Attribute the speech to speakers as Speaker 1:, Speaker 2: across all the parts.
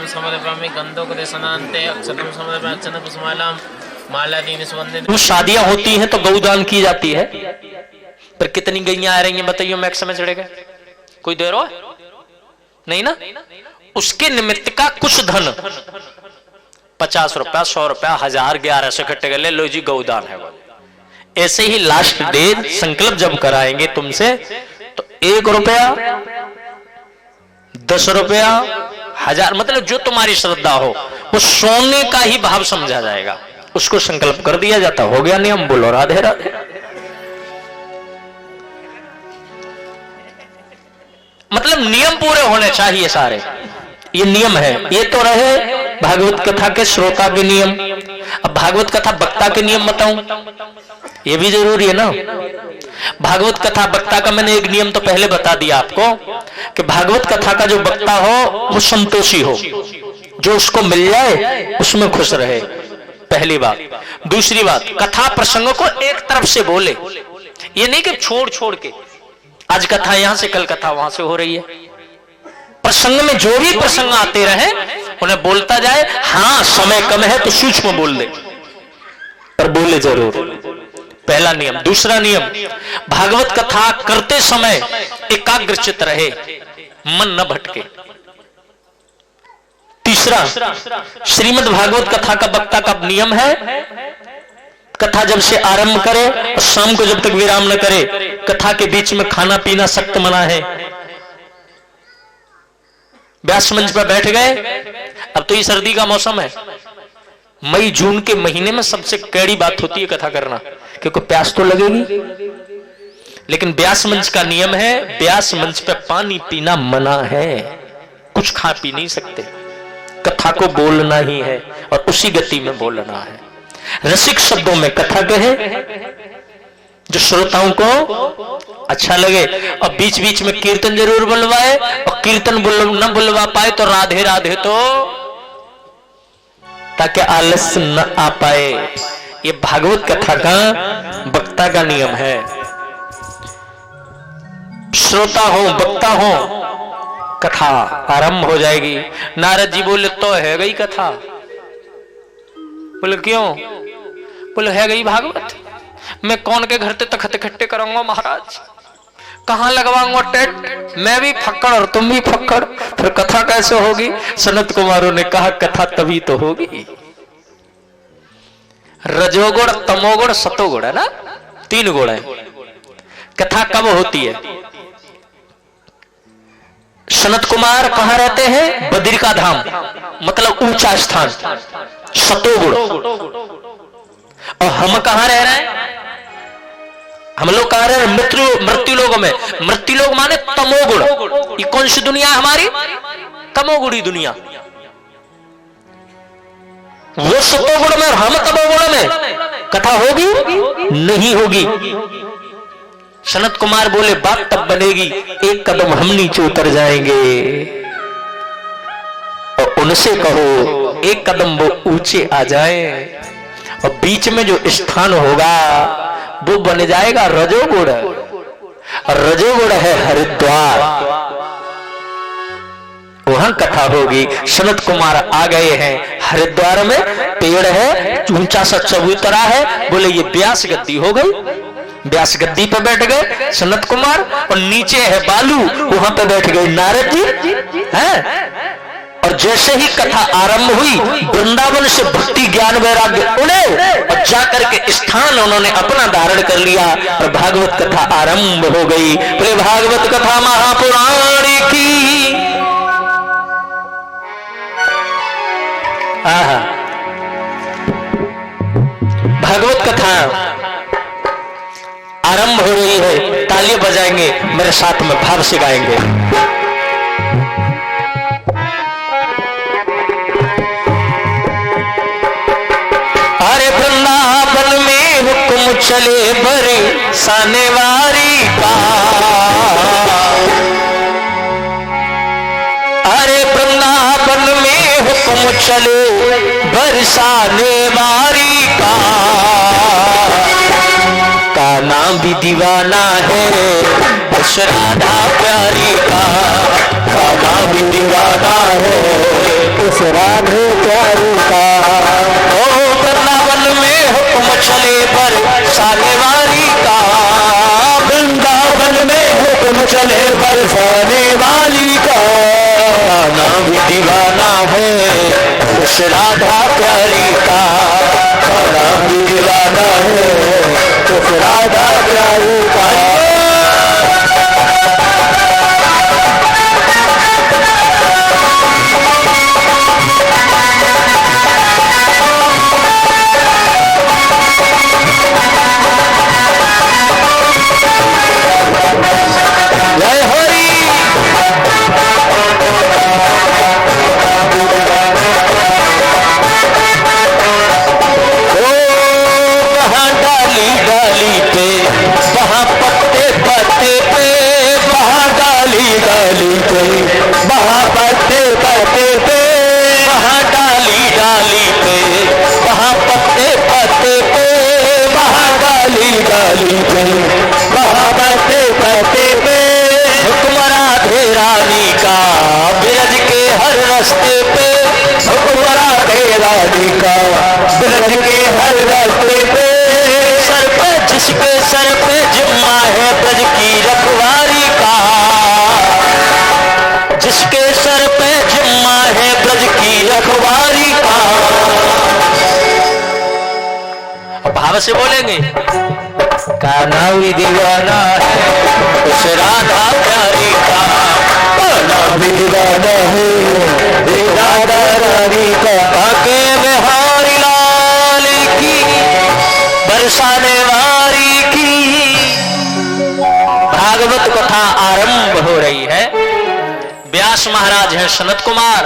Speaker 1: समर्पयामि गंधोपदेशनान्ते अक्षतम समर्पयामि अर्चना पुष्पमालां मालादीनि सुगंधित।
Speaker 2: शादियां होती हैं तो गौदान की जाती है, पर कितनी गैयां आ रही हैं बताइए, मैक्स में चढ़ेगा कोई दे रहा है नहीं ना। उसके निमित्त का कुछ धन 50 रुपया 100 रुपया 1000 1100 इकट्ठे कर ले लो जी गौदान है। ऐसे ही लास्ट डे संकल्प जब कराएंगे तुमसे तो 1 रुपया 10 रुपया 1000 मतलब जो तुम्हारी श्रद्धा हो वो सोने का ही भाव समझा जाएगा, उसको संकल्प कर दिया जाता। हो गया नियम, बोलो राधे राधे। मतलब नियम पूरे होने चाहिए सारे, ये नियम है। ये तो रहे भागवत कथा के श्रोता के नियम। अब भागवत कथा वक्ता के नियम बताऊं, ये भी जरूरी है ना। भागवत कथा वक्ता का मैंने एक नियम तो पहले बता दिया आपको कि भागवत कथा का जो वक्ता हो वो संतोषी हो, जो उसको मिल जाए उसमें खुश रहे, पहली बात। दूसरी बात, कथा प्रसंग को एक तरफ से बोले, ये नहीं कि छोड़ छोड़ के आज कथा यहां से कल कथा वहां से हो रही है। प्रसंग में जो भी प्रसंग आते रहे उन्हें बोलता जाए। हां समय कम है तो सूक्ष्म बोल दे, पर बोले जरूर, पहला नियम। दूसरा नियम, भागवत कथा करते समय एकाग्रचित रहे, मन न भटके। तीसरा, श्रीमद् भागवत कथा का वक्ता का नियम है कथा जब से आरंभ करे और शाम को जब तक विराम न करे, कथा के बीच में खाना पीना सख्त मना है। व्यास मंच पर बैठ गए, अब तो ये सर्दी का मौसम है, मई जून के महीने में सबसे कड़ी बात होती है कथा करना, क्योंकि प्यास तो लगेगी। लेकिन व्यास मंच का नियम है, व्यास मंच पे पानी पीना मना है, कुछ खा पी नहीं सकते, कथा को बोलना ही है और उसी गति में बोलना है। रसिक शब्दों में कथा कहे जो श्रोताओं को अच्छा लगे, और बीच बीच में कीर्तन जरूर बुलवाए, और कीर्तन न बुलवा पाए तो राधे राधे तो, ताकि आलस्य न आ पाए। ये भागवत कथा का वक्ता का नियम है। श्रोता हो वक्ता हो, कथा आरंभ हो जाएगी। नारद जी बोले तो है गई कथा। बोले क्यों? बोले है गई भागवत। मैं कौन के घर से तखत इकट्ठे कराऊंगा महाराज, कहां लगवाऊंगा टेट, मैं भी फक्कड़ और तुम भी फक्कड़, फिर कथा कैसे होगी? सनत कुमारों ने कहा कथा तभी तो होगी। रजोगुण तमोगुण सतोगुण है ना, 3 गुण है। कथा कब होती है? सनत कुमार कहां रहते हैं? बद्रिका धाम, मतलब ऊंचा स्थान, सतोगुण। और हम कहां रह रहे हैं? हम लोग कहां रह रहे हैं? मृत्यु लोक में। मृत्यु लोक माने तमोगुण। ये कौन सी दुनिया है हमारी? तमोगुणी दुनिया। वो सतोगुण में और हम तमोगुण में, कथा होगी नहीं होगी। सनत कुमार बोले बात तब बनेगी एक कदम हम नीचे उतर जाएंगे और उनसे कहो एक कदम वो ऊंचे आ जाए, और बीच में जो स्थान होगा वो बन जाएगा रजोगुण। और रजोगुण है हरिद्वार, वहां कथा होगी। सनत कुमार आ गए हैं हरिद्वार में, पेड़ है ऊंचा सा चबूतरा है। बोले ये व्यास गद्दी हो गई। व्यास गद्दी पे बैठ गए सनत कुमार, और नीचे है बालू, वहां पे बैठ गए नारद जी हैं। और जैसे ही कथा आरंभ हुई, वृंदावन से भक्ति ज्ञान वैराग्य उड़े और जाकर के स्थान उन्होंने अपना धारण कर लिया, और भागवत कथा आरंभ हो गई। बोले भागवत कथा महापुराण की। भागवत कथा आरंभ हो रही है, ताली बजाएंगे, मेरे साथ में भाव से गाएंगे। अरे वृंदावन में हुक्म चले बरे साने वारी का, अरे वृंदावन में हुक्म चले बरसाने वारी का नाम भी दीवाना है, उस राधा प्यारी का गाना भी दीवाना है, उस राधे प्यारी का। ओ वृंदावन में हुक्म चले पर साले वाली का, वृंदावन में हुक्म चले पर साले वाली का, गाना भी दीवाना है उस राधा प्यारी का, गाना भी दीवाना है उस राधा प्यारी का। जय हरि। ओ वहाँ डाली डाली पे, वहाँ पत्ते पत्ते पे, वहाँ डाली डाली पे, वहाँ पत्ते पत्ते पे, वहाँ डाली डाली पे, वहाँ पत्ते पत्ते पे, वहाँ डाली डाली पे, वहाँ पत्ते पत्ते पे, हुक्म राधे रानी का ब्रज के हर रास्ते पे, हुक्म राधे रानी का ब्रज के हर रास्ते पे, सर पे जिसके सर पे जिम्मा है ब्रज की रखवारी का, जिसके सर पे जिम्मा है ब्रज की रखवारी का। भाव से बोलेंगे, गाना भी दीवाना है उस राधा प्यारी का, गाना भी दीवाना है राधा रानी का। आके बिहारी लाल की बरसाने वारी की। भागवत कथा आरंभ हो रही है। व्यास महाराज है सनत कुमार,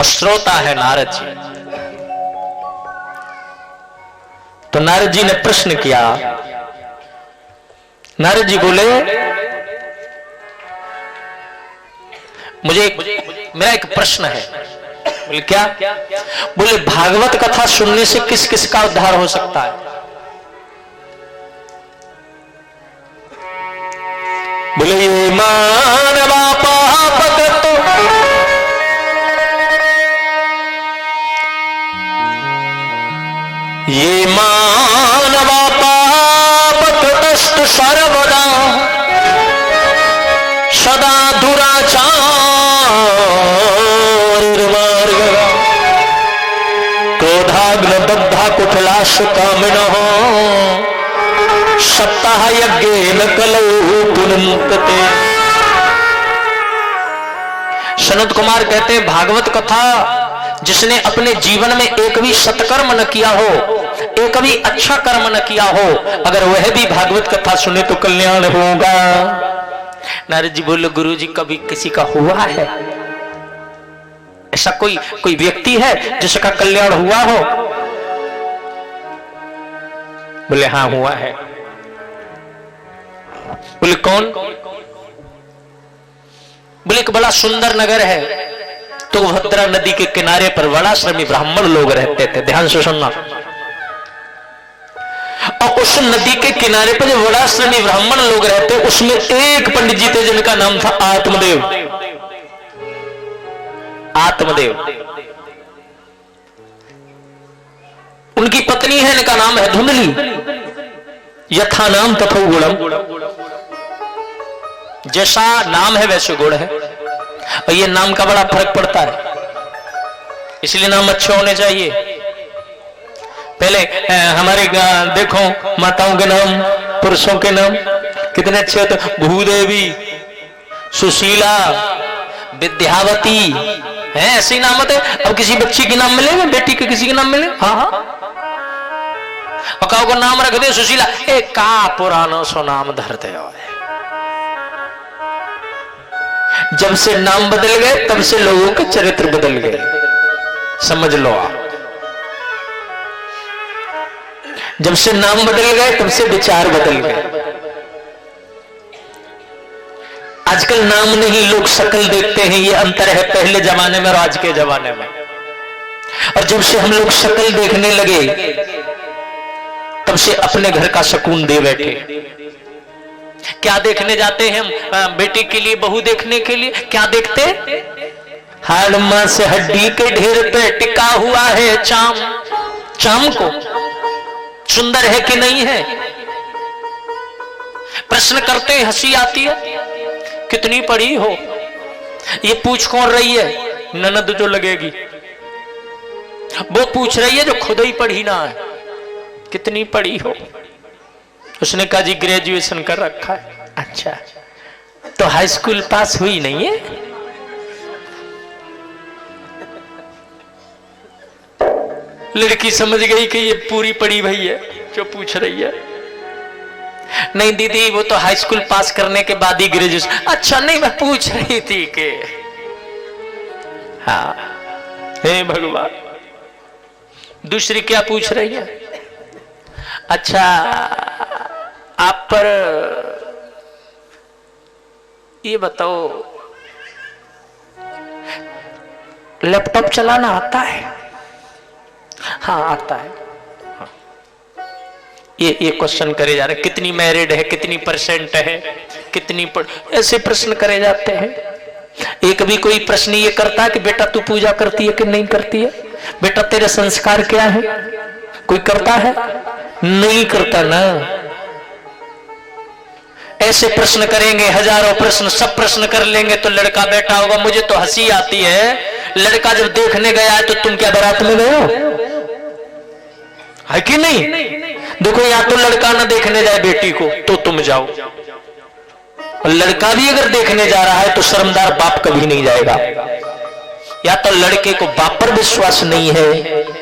Speaker 2: श्रोता है नारद जी। तो नारद जी ने प्रश्न किया। नारद जी बोले, मेरा एक प्रश्न है। बोले क्या? बोले भागवत कथा सुनने से किस किस का उद्धार हो सकता है? बोले ये मानवा पाप तो ये मानवा पाप तटस्थ सर्वदा सदा दुराचार क्रोधाग्न दग्धा कुटिलाश कामिनः सप्ताह यज्ञेन कलौ पुनन्ते। सनत कुमार कहते हैं भागवत कथा जिसने अपने जीवन में एक भी सत्कर्म न किया हो, एक भी अच्छा कर्म न किया हो, अगर वह भी भागवत कथा सुने तो कल्याण होगा। नारद जी बोले गुरु जी कभी किसी का हुआ है? ऐसा कोई व्यक्ति है जिसका कल्याण हुआ हो? बोले हाँ हुआ है। बोले कौन? बोले एक बड़ा सुंदर नगर है, तो भद्रा नदी के किनारे पर वड़ाश्रमी ब्राह्मण लोग रहते थे। ध्यान से सुनना। और उस नदी के किनारे पर जो वड़ाश्रमी ब्राह्मण लोग रहते, उसमें एक पंडित जी थे जिनका नाम था आत्मदेव। आत्मदेव। उनकी पत्नी है, इनका नाम है धुंधली। यथा नाम तथो गुणम, जैसा नाम है वैसे गुण है। और ये नाम का बड़ा फर्क पड़ता है, इसलिए नाम अच्छे होने चाहिए। पहले हमारे देखो माताओं के नाम, पुरुषों के नाम कितने अच्छे होते। भूदेवी, सुशीला, विद्यावती है, ऐसे ही नाम होते। अब किसी बच्ची के नाम मिलेगा, बेटी के किसी के नाम मिले? हाँ हाँ। और काऊ को नाम रख दे सुशीला, एक का पुराना सो नाम धरते हो। जब से नाम बदल गए तब से लोगों के चरित्र बदल गए, समझ लो आप। जब से नाम बदल गए तब से विचार बदल गए। आजकल नाम नहीं, लोग शक्ल देखते हैं, ये अंतर है पहले जमाने में और आज के जमाने में। और जब से हम लोग शक्ल देखने लगे तब से अपने घर का सुकून दे बैठे। क्या देखने जाते हैं हम बेटे के लिए, बहू देखने के लिए? क्या देखते? हाड़ मां से हड्डी के ढेर पे टिका हुआ है चाम। चाम को सुंदर है कि नहीं है? प्रश्न करते हैं, हंसी आती है। कितनी पढ़ी हो? ये पूछ कौन रही है? ननद जो लगेगी वो पूछ रही है जो खुद ही पढ़ी ना है। कितनी पढ़ी हो? उसने कहा जी ग्रेजुएशन कर रखा है। अच्छा, तो हाई स्कूल पास हुई नहीं है? लड़की समझ गई कि ये पूरी पढ़ी भई है जो पूछ रही है। नहीं दीदी, वो तो हाई स्कूल पास करने के बाद ही ग्रेजुएशन। अच्छा, नहीं मैं पूछ रही थी कि हाँ, हे भगवान, दूसरी क्या पूछ रही है? अच्छा, आप पर ये बताओ, लैपटॉप चलाना आता है? हाँ आता है। हाँ। ये क्वेश्चन करे जा रहे। कितनी मैरिड है, कितनी परसेंट है, कितनी ऐसे प्रश्न करे जाते हैं। एक भी कोई प्रश्न ये करता है कि बेटा तू पूजा करती है कि नहीं करती है? बेटा तेरे संस्कार क्या है? कोई करता है? नहीं करता ना। ऐसे प्रश्न करेंगे, हजारों प्रश्न, सब प्रश्न कर लेंगे तो लड़का बैठा होगा। मुझे तो हंसी आती है, लड़का जब देखने गया है तो तुम क्या बारात में गए हो? है कि नहीं? देखो, या तो लड़का ना देखने जाए बेटी को तो तुम जाओ, और लड़का भी अगर देखने जा रहा है तो शर्मदार बाप कभी नहीं जाएगा। या तो लड़के को बाप पर विश्वास नहीं है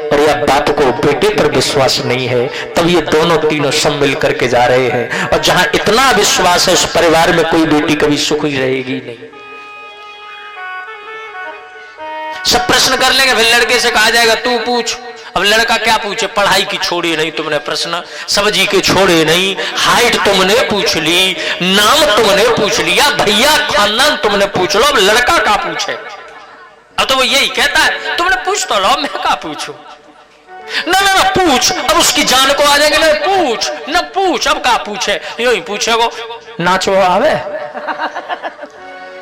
Speaker 2: और या बाप को बेटे पर विश्वास नहीं है, तब ये दोनों तीनों सब मिल करके जा रहे हैं। और जहां इतना विश्वास है उस परिवार में कोई बेटी कभी सुखी रहेगी नहीं। सब प्रश्न कर लेंगे, फिर लड़के से कहा जाएगा तू पूछ। अब लड़का क्या पूछे? पढ़ाई की छोड़ी नहीं तुमने प्रश्न, सब्जी के छोड़े नहीं, हाइट तुमने पूछ ली, नाम तुमने पूछ लिया, भैया खानदान तुमने पूछ लो। अब लड़का क्या पूछे? अब तो वो यही कहता है तुमने पूछ तो लो, मैं क्या पूछूं? ना ना ना पूछ। अब उसकी जान को आ जाएंगे, ना पूछ ना पूछ। अब क्या पूछे? यूं ही पूछेगो, नाचो आवे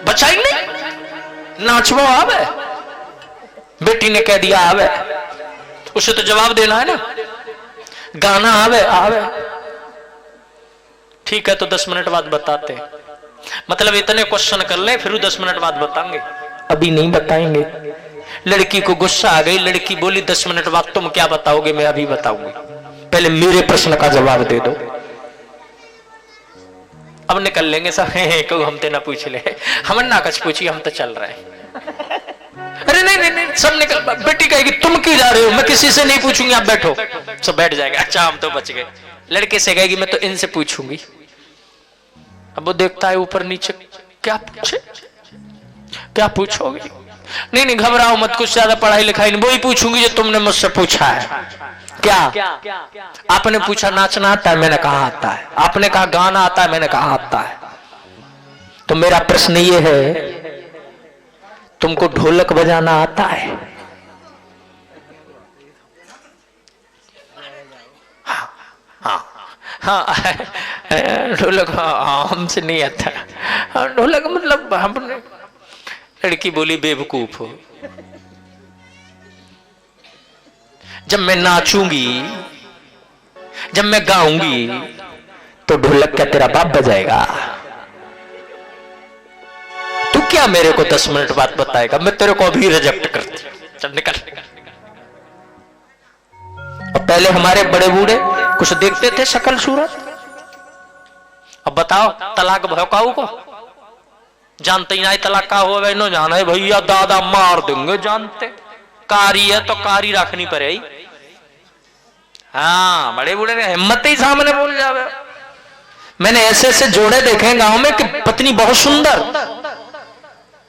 Speaker 2: बचाएंगे, नाचो आवे। बेटी ने कह दिया आवे, उसे तो जवाब देना है ना। गाना आवे आवे, ठीक है तो 10 मिनट बाद बताते हैं। मतलब इतने क्वेश्चन कर ले, फिर 10 मिनट बाद बताएंगे, अभी नहीं बताएंगे। लड़की को गुस्सा आ गई, लड़की बोली 10 मिनट बाद तुम क्या बताओगे? मैं अभी बताऊंगी, पहले मेरे प्रश्न का जवाब दे दो। अब निकल लेंगे सब, क्यों हम ते ना पूछ ले, हम ना कुछ पूछी, हम तो चल रहे हैं। अरे नहीं नहीं नहीं, सब निकल। बेटी कहेगी तुम क्यों जा रहे हो? मैं किसी से नहीं पूछूंगी, आप बैठो। सब बैठ जाएगा, अच्छा हम तो बच गए। लड़के से कहेगी मैं तो इनसे पूछूंगी। अब वो देखता है ऊपर नीचे, क्या पूछे, क्या पूछोगे? नहीं नहीं घबराओ मत, कुछ ज्यादा पढ़ाई लिखाई नहीं, वही पूछूंगी जो तुमने मुझसे पूछा है। क्या? आपने पूछा नाचना आता है, मैंने कहा आता है। आपने कहा गाना आता है, मैंने कहा आता है। तो मेरा प्रश्न ये है, तुमको ढोलक बजाना आता है? हाँ ढोलक हमसे नहीं आता। ढोलक मतलब हमने। लड़की बोली बेवकूफ हो, जब मैं नाचूंगी, जब मैं गाऊंगी तो ढोलक क्या तेरा बाप बजाएगा? तू क्या मेरे को 10 मिनट बाद बताएगा? मैं तेरे को अभी रिजेक्ट करती। चल निकल। और पहले हमारे बड़े बूढ़े कुछ देखते थे शक्ल सूरत। अब बताओ तलाक भौकाऊ को जानते ही नहीं, तलाक का हो नो जाना है भैया, दादा मार देंगे जानते। कारी है तो कारी रखनी पड़ेगी। हाँ बड़े बूढ़े ने हिम्मत ही सामने बोल जावे। मैंने ऐसे ऐसे जोड़े देखे गांव में कि पत्नी बहुत सुंदर,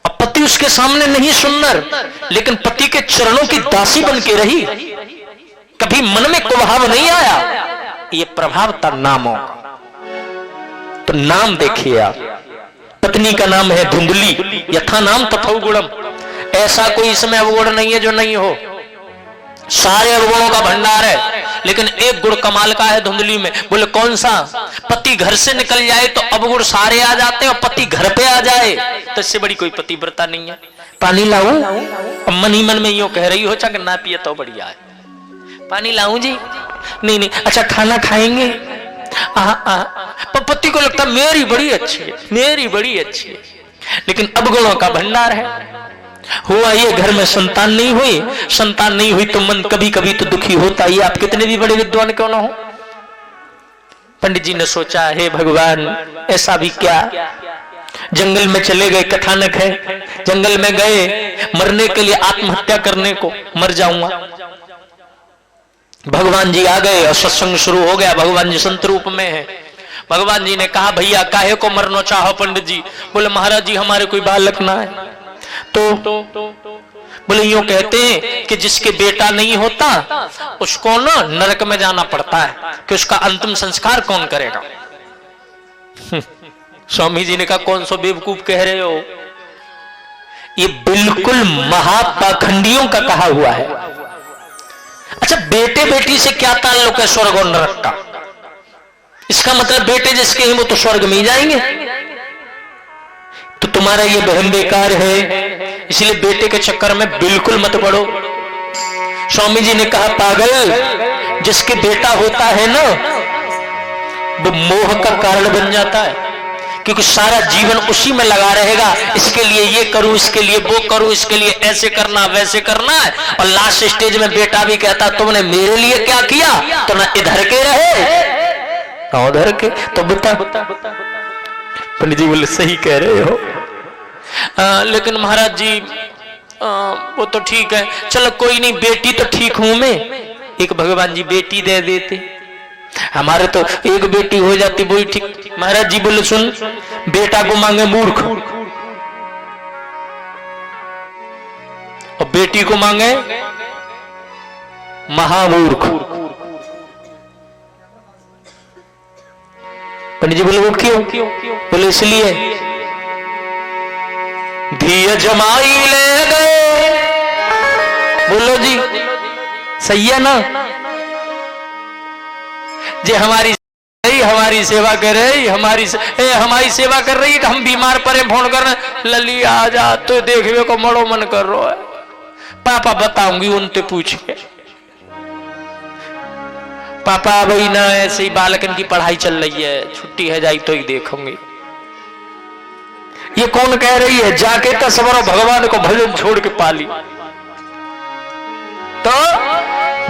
Speaker 2: अब पति उसके सामने नहीं सुंदर, लेकिन पति के चरणों की दासी बन के रही, कभी मन में कुभाव नहीं आया। ये प्रभाव था नामों का। तो नाम देखिए आप, पत्नी का नाम है धुंधली, यथा नाम तथौ गुणम। ऐसा कोई इसमें अवगुण नहीं है जो नहीं हो। सारे अवगुणों का भंडार है, लेकिन एक गुण कमाल का है धुंधली में। बोले कौन सा? पति घर से निकल जाए तो अवगुण सारे आ जाते हैं, और पति घर पे आ जाए तो इससे बड़ी कोई पतिव्रता नहीं है। पानी लाऊं? मन ही मन में यूं कह रही हो, चाहे ना पिए तो बढ़िया है। पानी लाऊं जी? नहीं नहीं। अच्छा खाना खाएंगे? पर पति को लगता मेरी बड़ी अच्छी है, मेरी बड़ी अच्छी है, लेकिन अवगुणों का भंडार है। हुआ ये घर में संतान नहीं हुई, संतान नहीं हुई तो मन कभी कभी तो दुखी होता ही, आप कितने भी बड़े विद्वान क्यों ना हो। पंडित जी ने सोचा, हे भगवान ऐसा भी क्या, जंगल में चले गए, कथानक है, जंगल में गए मरने के लिए, आत्महत्या करने को, मर जाऊंगा। भगवान जी आ गए और सत्संग शुरू हो गया। भगवान जी संत रूप में है। भगवान जी ने कहा, भैया काहे को मरना चाहो पंडित जी? बोले महाराज जी हमारे कोई बालक ना है। तो बोले यूं कहते हैं कि जिसके बेटा नहीं होता उसको ना नरक में जाना पड़ता है, कि उसका अंतिम संस्कार कौन करेगा। स्वामी जी ने कहा, कौन सो बेवकूफ कह रहे हो, ये बिल्कुल महापाखंडियों का कहा हुआ है। अच्छा बेटे बेटी से क्या ताल्लुक है स्वर्ग और नरक का? इसका मतलब बेटे जिसके हैं वो तो स्वर्ग में ही जाएंगे, तो तुम्हारा ये बहन बेकार है, इसलिए बेटे के चक्कर में बिल्कुल मत पड़ो। स्वामी जी ने कहा, पागल, जिसके बेटा होता है ना वो मोह का कारण बन जाता है, क्योंकि सारा जीवन उसी में लगा रहेगा, इसके लिए ये करूं, इसके लिए वो करूं, इसके लिए ऐसे करना वैसे करना है, और लास्ट स्टेज में बेटा भी कहता तुमने मेरे लिए क्या किया, तो ना इधर के रहे ना उधर के। तो बता पंडित जी बोले सही कह रहे हो, लेकिन महाराज जी वो तो ठीक है, चलो कोई नहीं, बेटी तो ठीक हूं मैं, एक भगवान जी बेटी दे देते, हमारे तो एक बेटी हो जाती वही ठीक। महाराज जी बोले सुन, बेटा को मांगे मूर्ख और बेटी को मांगे महामूर्ख। पंडित जी बोले वो क्यों? बोले इसलिए धिय जमाई ले गए। बोलो जी सही है ना? जे हमारी सेवा कर रही, हमारी सेवा कर रही है, हम बीमार पड़े फोन कर रहे, लली आ जा, तो देखने को मड़ो मन कर रहा है, पापा बताऊंगी उनसे पूछ के। पापा भाई ना ऐसे ही बालकन की पढ़ाई चल रही है, छुट्टी है जाई तो ही देखूंगी। ये कौन कह रही है? जाके तो सवरो भगवान को भजन छोड़ के पाली। तो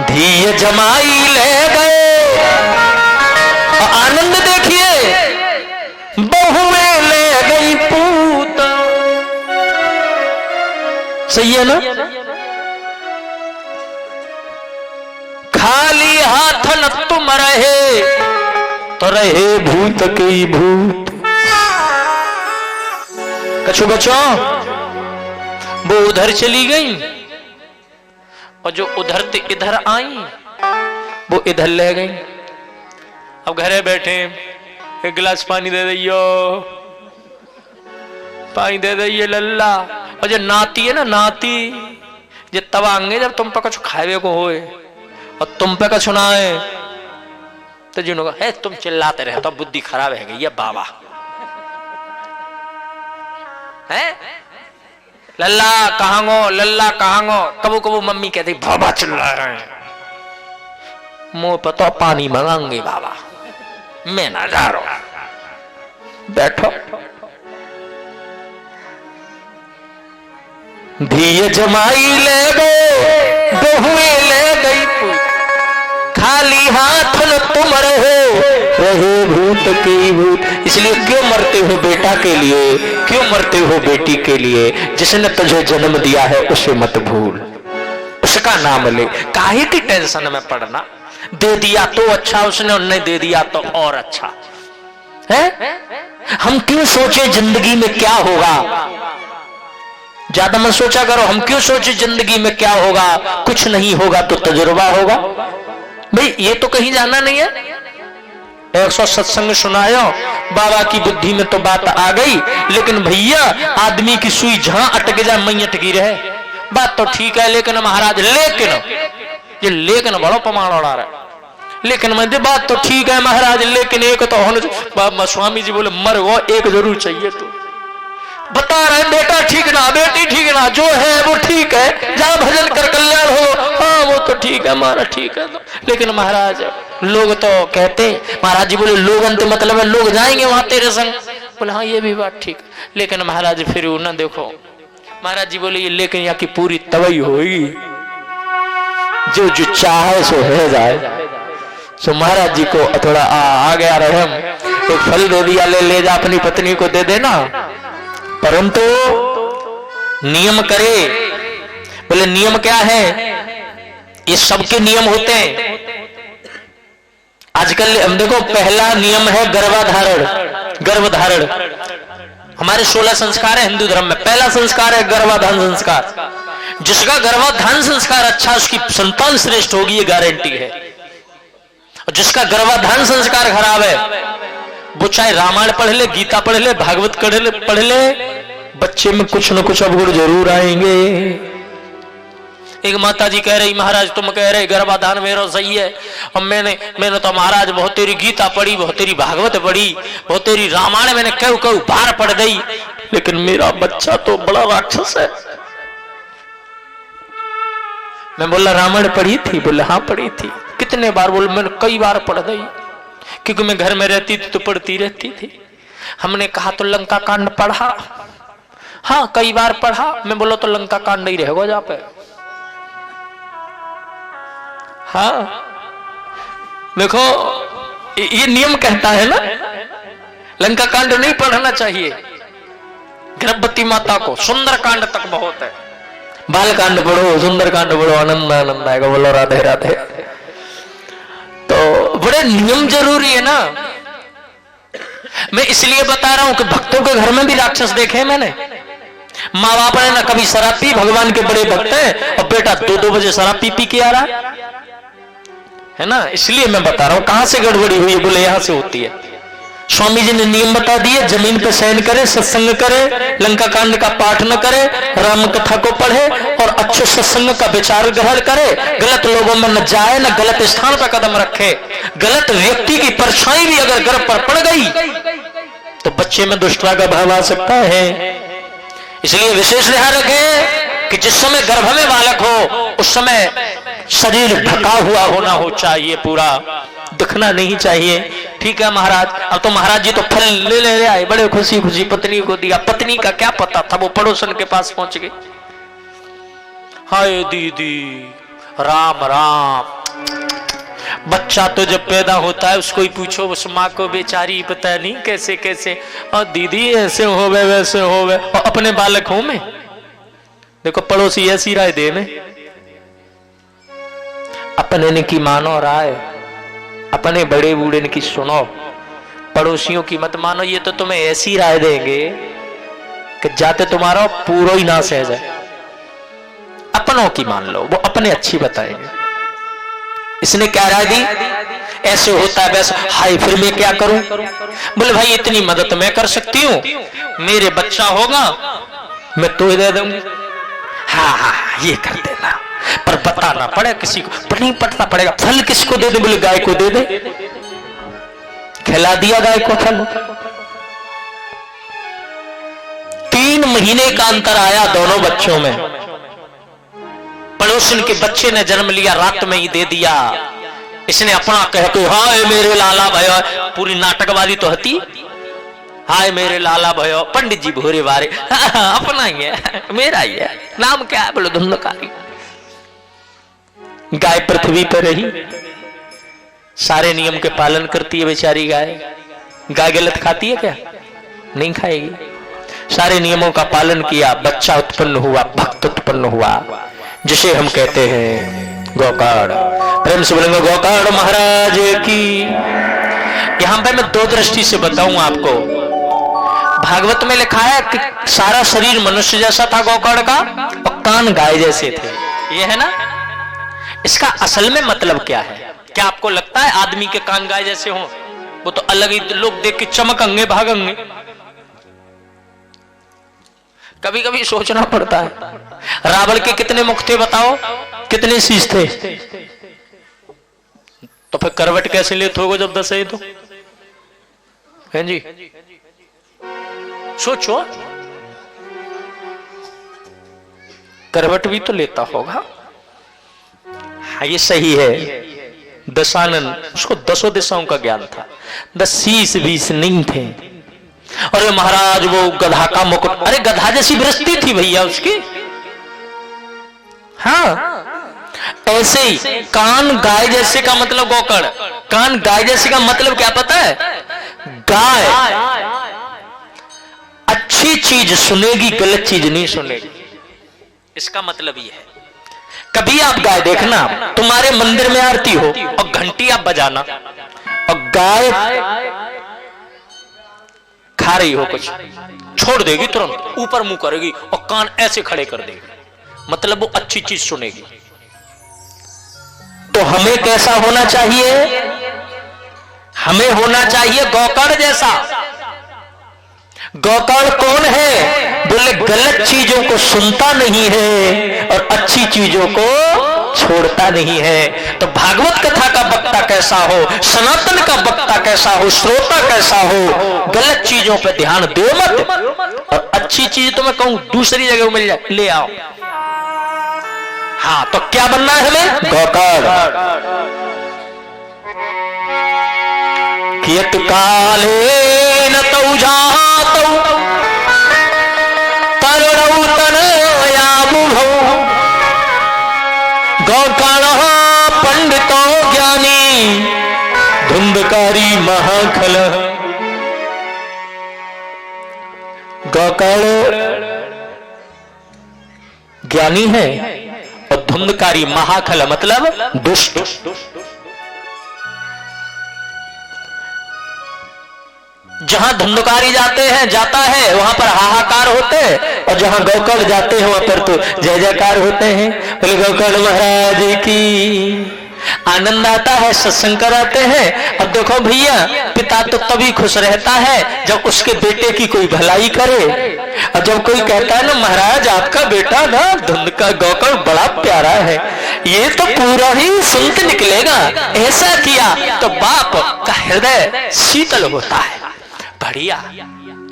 Speaker 2: धिय जमाई ले गए, आनंद देखिए, बहुएं ले गई पूत। सही है ना? खाली हाथ न तुम रहे तो रहे भूत के भूत। कछु बचो वो उधर चली गई, और जो उधर से इधर आई वो इधर ले गई। अब घरे बैठे एक गिलास पानी दे दियो, पानी दे दिए लल्ला। और जो नाती है ना, नाती जो तवांगे जब तुम पे कुछ खाए को होए और तुम पे कुछ ना आए तो जिन्होंने कहा तुम चिल्लाते रहे तो बुद्धि खराब है गई है बाबा है। लल्ला कहांगो, लल्ला कहांगो, कबू कबू मम्मी कहती बाबा चिल्ला रहे हैं, मुंह पर तो पानी मंगाएंगे बाबा, मैं ना जा रहा हूं, बैठो। धिय जमाई ले गए, बहुए ले गई पूत, खाली हाथ न तुम रहे भूत की भूत। इसलिए क्यों मरते हो बेटा के लिए, क्यों मरते हो बेटी के लिए? जिसने तुझे जन्म दिया है उसे मत भूल, उसका नाम ले। काहे की टेंशन में पड़ना, दे दिया तो अच्छा उसने, और नहीं दे दिया तो और अच्छा है। हम क्यों सोचे जिंदगी में क्या होगा, ज्यादा मत सोचा करो। हम क्यों सोचे जिंदगी में क्या होगा, कुछ नहीं होगा तो तजुर्बा होगा। भाई ये तो कहीं जाना नहीं है। 100 सत्संग सुनायो, बाबा की बुद्धि में तो बात आ गई, लेकिन भैया आदमी की सुई जहां अटक जाए मई अटकी रहे। बात तो ठीक है, लेकिन महाराज लेकिन ये लेकिन बड़ो प्रमाण उड़ा रहा है। लेकिन मैं बात तो ठीक है महाराज, लेकिन एक तो होने स्वामी जी बोले मर वो एक जरूर चाहिए। तो बता रहे बेटा ठीक ना, बेटी ठीक ना, जो है वो ठीक है, जहां भजन कर कल्याण हो, हाँ वो तो ठीक है हमारा ठीक है। तो लेकिन महाराज लोग तो कहते, महाराज जी बोले लोग अंत मतलब है लोग जाएंगे वहां तेरे संग। बोले हाँ ये भी बात ठीक, लेकिन महाराज फिर ना देखो, महाराज जी बोले ये लेकिन यहाँ की पूरी तवई होगी, जो जो चाहे सो है जाए। सो महाराज जी को थोड़ा आ गया रहम, एक फल दे दिया, ले जा अपनी पत्नी को दे देना, परंतु नियम करे। बोले नियम क्या है? ये सबके नियम होते हैं। आजकल हम देखो पहला नियम है गर्भाधारण, गर्भधारण। हमारे 16 संस्कार है हिंदू धर्म में, पहला संस्कार है गर्भाधान संस्कार। जिसका गर्भाधान संस्कार अच्छा, उसकी संतान श्रेष्ठ होगी, ये गारंटी है। और जिसका गर्भाधान संस्कार खराब है, वो चाहे रामायण पढ़ ले, गीता पढ़ ले, भागवत पढ़ ले, बच्चे में कुछ न कुछ अवगुण जरूर आएंगे। एक माता जी कह रही महाराज तुम कह रहे गर्भाधान मेरा सही है, और मैंने तो महाराज बहुत तेरी गीता पढ़ी, बहुत तेरी भागवत पढ़ी, बहुत तेरी रामायण मैंने कई बार पढ़ गई, लेकिन मेरा बच्चा तो बड़ा राक्षस है। मैं बोला रामायण पढ़ी थी? बोले हाँ पढ़ी थी। कितने बार? बोले मैंने कई बार पढ़ गई, क्योंकि मैं घर में रहती थी तो पढ़ती रहती थी। हमने कहा तो लंका कांड पढ़ा? हाँ कई बार पढ़ा। मैं बोला तो लंका कांड ही रहेगा जहां पे। हाँ देखो ये नियम कहता है ना, लंका कांड नहीं पढ़ना चाहिए। गर्भवती माता को सुंदर कांड तक बहुत है, बाल कांड पढ़ो, सुंदर कांड पढ़ो, आनंद आनंद आएगा। बोलो राधे राधे। तो बड़े नियम जरूरी है ना। मैं इसलिए बता रहा हूं कि भक्तों के घर में भी राक्षस देखे मैंने। माँ बाप ने ना कभी शराब पी, भगवान के बड़े भक्त हैं, और बेटा 2-2 बजे शराब पी के आ रहा है ना। इसलिए मैं बता रहा हूं कहां से गड़बड़ी हुई है। बोले यहां से होती है। स्वामी जी ने नियम बता दिए, जमीन पर शयन करे, सत्संग करे, लंका कांड का पाठ न करे, राम कथा को पढ़े, और अच्छे सत्संग का विचार ग्रहण करे, गलत लोगों में न जाए, न गलत स्थान पर कदम रखे। गलत व्यक्ति की परछाई भी अगर गर्भ पर पड़ गई तो बच्चे में दुष्टता का भाव आ सकता है। इसलिए विशेष ध्यान रखें कि जिस समय गर्भ में बालक हो उस समय शरीर ढका हुआ होना हो चाहिए, पूरा दिखना नहीं चाहिए। ठीक है महाराज। अब तो महाराज जी तो फल ले आए, बड़े खुशी खुशी पत्नी को दिया। पत्नी का क्या पता था, वो पड़ोसन के पास पहुंच गई। हाय दीदी राम राम। बच्चा तो जब पैदा होता है उसको ही पूछो, उस माँ को बेचारी पता नहीं कैसे कैसे, और दीदी ऐसे होवे वैसे होवे, और अपने बालक हो में देखो पड़ोसी ऐसी राय दे में। अपने ने की मानो राय, अपने बड़े बूढ़े की सुनो, पड़ोसियों की मत मानो। ये तो तुम्हें ऐसी राय देंगे कि जाते तुम्हारा पूरा ही नाश है जाए। अपनों की मान लो, वो अपने अच्छी बताएंगे। इसने क्या राय दी? ऐसे होता है वैसे। हाय फिर मैं क्या करूं? बोले भाई इतनी मदद मैं कर सकती हूँ, मेरे बच्चा होगा मैं तो दे दूंगी। हाँ हाँ ये कर देना, पर बताना पड़े किसी को, पर नहीं पता पड़ेगा। फल किसको दे दे? बोले गाय को दे दे। खिला दिया गाय को फल। 3 महीने का अंतर आया दोनों बच्चों में। पड़ोसन के बच्चे ने जन्म लिया, रात में ही दे दिया। इसने अपना कह के हाय मेरे लाला भयो, पूरी नाटकवादी तो हती। हाय मेरे लाला भयो, पंडित जी भोरे वारे, अपना ही है, मेरा ही है। नाम क्या है? बोलो धुंधकारी। गाय पृथ्वी पर रही, सारे नियम के पालन करती है बेचारी गाय। गाय गलत खाती है क्या? नहीं खाएगी। सारे नियमों का पालन किया, बच्चा उत्पन्न हुआ, भक्त उत्पन्न हुआ, जिसे हम कहते हैं गोकाड़। प्रेम से बोलेंगे गोकाड़ महाराज की। यहां पे मैं 2 दृष्टि से बताऊं आपको। भागवत में लिखा है कि सारा शरीर मनुष्य जैसा था गोकाड़ का, और कान गाय जैसे थे। ये है ना। इसका असल में मतलब क्या है? क्या आपको लगता है आदमी के कान गाय जैसे हों? वो तो अलग ही, लोग देख के चमकेंगे भागेंगे। कभी कभी सोचना पड़ता है। रावण के कितने मुख थे बताओ? कितने शीश थे? तो फिर करवट कैसे लेते होगे जब 10 है तो? हैं जी, सोचो, करवट भी तो लेता होगा। हाँ ये सही है। दशानन, उसको 10 दिशाओं का ज्ञान था, 10 शीश 20 नहीं थे। अरे महाराज वो गधा का मुकुट, अरे गधा जैसी वृष्टि थी भैया उसकी। हाँ ऐसे ही कान गाय जैसे का मतलब गोकर्ण, कान गाय जैसे का मतलब क्या पता है? गाय अच्छी चीज सुनेगी, गलत चीज नहीं सुनेगी, इसका मतलब ये है। कभी आप गाय देखना, तुम्हारे मंदिर में आरती हो और घंटी आप बजाना और गाय खा रही हो कुछ, छोड़ देगी तुरंत, ऊपर मुंह करेगी और कान ऐसे खड़े कर देगी, मतलब वो अच्छी चीज सुनेगी। तो हमें कैसा होना चाहिए? हमें होना चाहिए गोकर्ण जैसा। गोकर्ण कौन है? बोले गलत चीजों को सुनता नहीं है और अच्छी चीजों को छोड़ता नहीं है। तो भागवत कथा का वक्ता कैसा हो, सनातन का वक्ता कैसा हो, श्रोता कैसा हो, गलत चीजों पे ध्यान दो मत और अच्छी चीज तो मैं कहूं दूसरी जगह मिल जाए, ले आओ। हाँ तो क्या बनना है हमें? गोकर्ण। कियत काले न तौ जातौ तरुणौ तनयाबुभौ गोकर्ण पंडितो ज्ञानी धुंधकारी महाखल। गोकर्ण ज्ञानी है और धुंधकारी महाखल मतलब दुष्ट। जहां धुंधकारी जाता है वहां पर हाहाकार होते हैं और जहां गोकर्ण जाते हैं वहां पर तो जय जयकार होते हैं। बोले गोकर्ण महाराज की। आनंद आता है, सत्संग कराते हैं। अब देखो भैया, पिता तो तभी खुश रहता है जब उसके बेटे की कोई भलाई करे। और जब कोई कहता है ना महाराज आपका बेटा ना धुंध का गोकर्ण बड़ा प्यारा है, ये तो पूरा ही संत निकलेगा, ऐसा किया, तो बाप का हृदय शीतल होता है, बढ़िया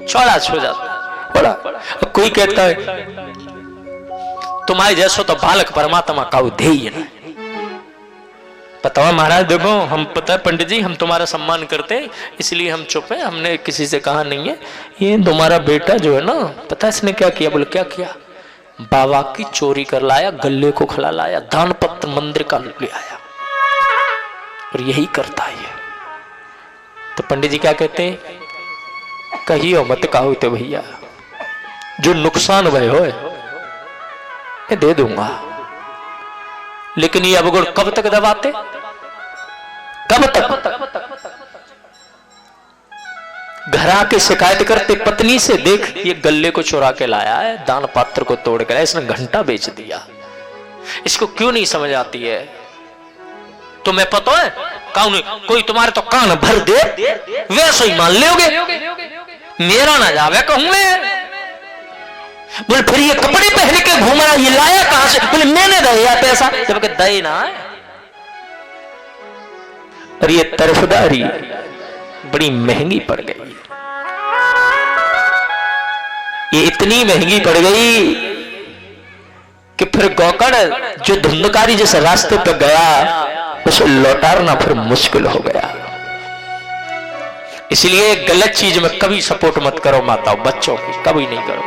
Speaker 2: चौड़ा हो जाता बड़ा। कोई कहता है तुम्हारे जैसो तो बालक परमात्मा का ध्येय नहीं। पता महाराज देखो, हम पता है पंडित जी हम तुम्हारा सम्मान करते हैं इसलिए हम चुप है, हमने किसी से कहा नहीं है। ये तुम्हारा बेटा जो है ना, पता है इसने क्या किया? बोले क्या किया? बाबा की चोरी कर लाया, गले को खिला लाया, दान पत्र मंदिर का ले आया और यही करता है। तो पंडित जी क्या कहते हैं? कहियो मत कहो तो भैया, जो नुकसान भय हो ये दे दूंगा, लेकिन ये अवगुण कब तक दबाते? कब तक? घर आके शिकायत करते पत्नी से, देख ये गले को चुरा के लाया है, दान पात्र को तोड़ के लाया, इसने घंटा बेच दिया, इसको क्यों नहीं समझ आती है? तुम्हें पता है कौन कोई तुम्हारे तो कान भर दे वैसे ही मान लोगे, मेरा ना जावे कहूं मैं। बोले फिर ये कपड़े पहन के घूम रहा, ये लाया कहां से? बोले मैंने दिया पैसा, जब के दे ना है। और ये तरफदारी बड़ी महंगी पड़ गई, ये इतनी महंगी पड़ गई कि फिर गोकर्ण जो धुंधकारी जिस रास्ते पर गया उसे लौटाना फिर मुश्किल हो गया। इसलिए गलत चीज में कभी सपोर्ट मत करो माताओं, बच्चों की कभी नहीं करो।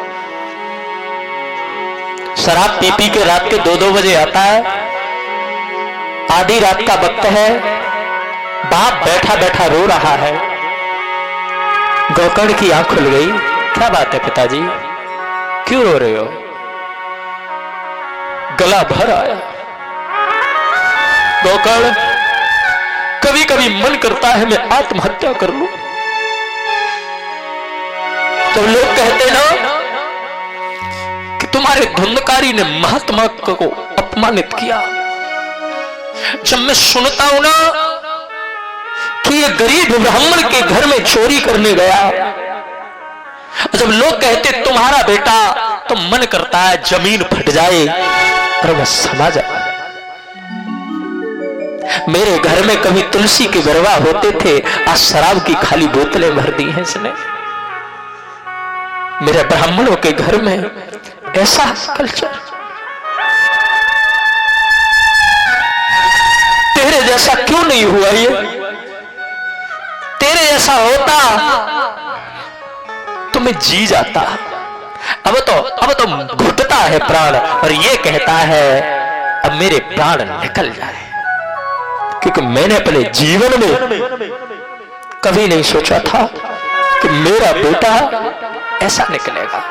Speaker 2: शराब पी पी के रात के 2-2 बजे आता है, आधी रात का वक्त है, बाप बैठा बैठा रो रहा है। गोकर्ण की आंख खुल गई, क्या बात है पिताजी, क्यों रो रहे हो? गला भर आया। गोकर्ण कभी कभी मन करता है मैं आत्महत्या कर लूं। तो लोग कहते ना कि तुम्हारे धुंधकारी ने महात्मा को अपमानित किया। जब मैं सुनता हूं ना कि ये गरीब ब्राह्मण के घर में चोरी करने गया, जब लोग कहते तुम्हारा बेटा, तो मन करता है जमीन फट जाए और बस समा जाए। मेरे घर में कभी तुलसी के बरवा होते थे, आज शराब की खाली बोतलें भर दी हैं इसने। मेरे ब्राह्मणों के घर में ऐसा कल्चर, तेरे जैसा क्यों नहीं हुआ ये? तेरे जैसा होता तो मैं जी जाता। अब तो घुटता है प्राण और ये कहता है अब मेरे प्राण निकल जाए, क्योंकि मैंने अपने जीवन में कभी नहीं सोचा था कि मेरा बेटा ऐसा निकलेगा।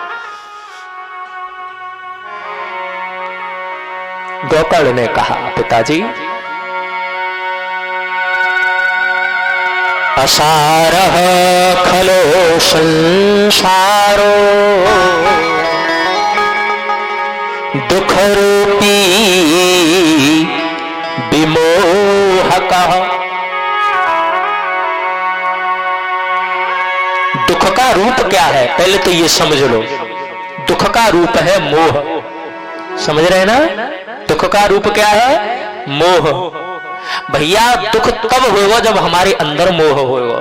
Speaker 2: गोपाल ने कहा, पिताजी असारः खलो संसारो दुख रूपी विमोहकः। दुख का रूप क्या है पहले तो ये समझ लो। दुख का रूप है मोह। समझ रहे ना? दुख का रूप क्या है? मोह। भैया दुख तब होगा जब हमारे अंदर मोह होगा।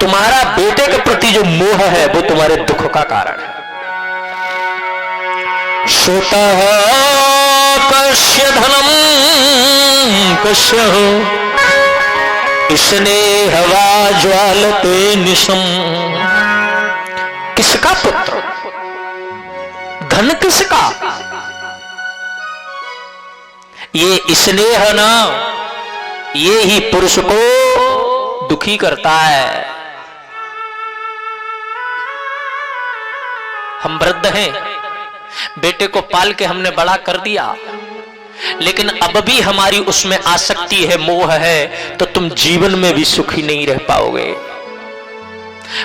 Speaker 2: तुम्हारा बेटे के प्रति जो मोह है वो तुम्हारे दुख का कारण है। श्रुतः कस्य धनम कस्य स्नेहवा ज्वालते निशम। किसका पुत्र? धन किसका? ये स्नेह ना, ये ही पुरुष को दुखी करता है। हम वृद्ध हैं, बेटे को पाल के हमने बड़ा कर दिया, लेकिन अब भी हमारी उसमें आसक्ति है, मोह है, तो तुम जीवन में भी सुखी नहीं रह पाओगे।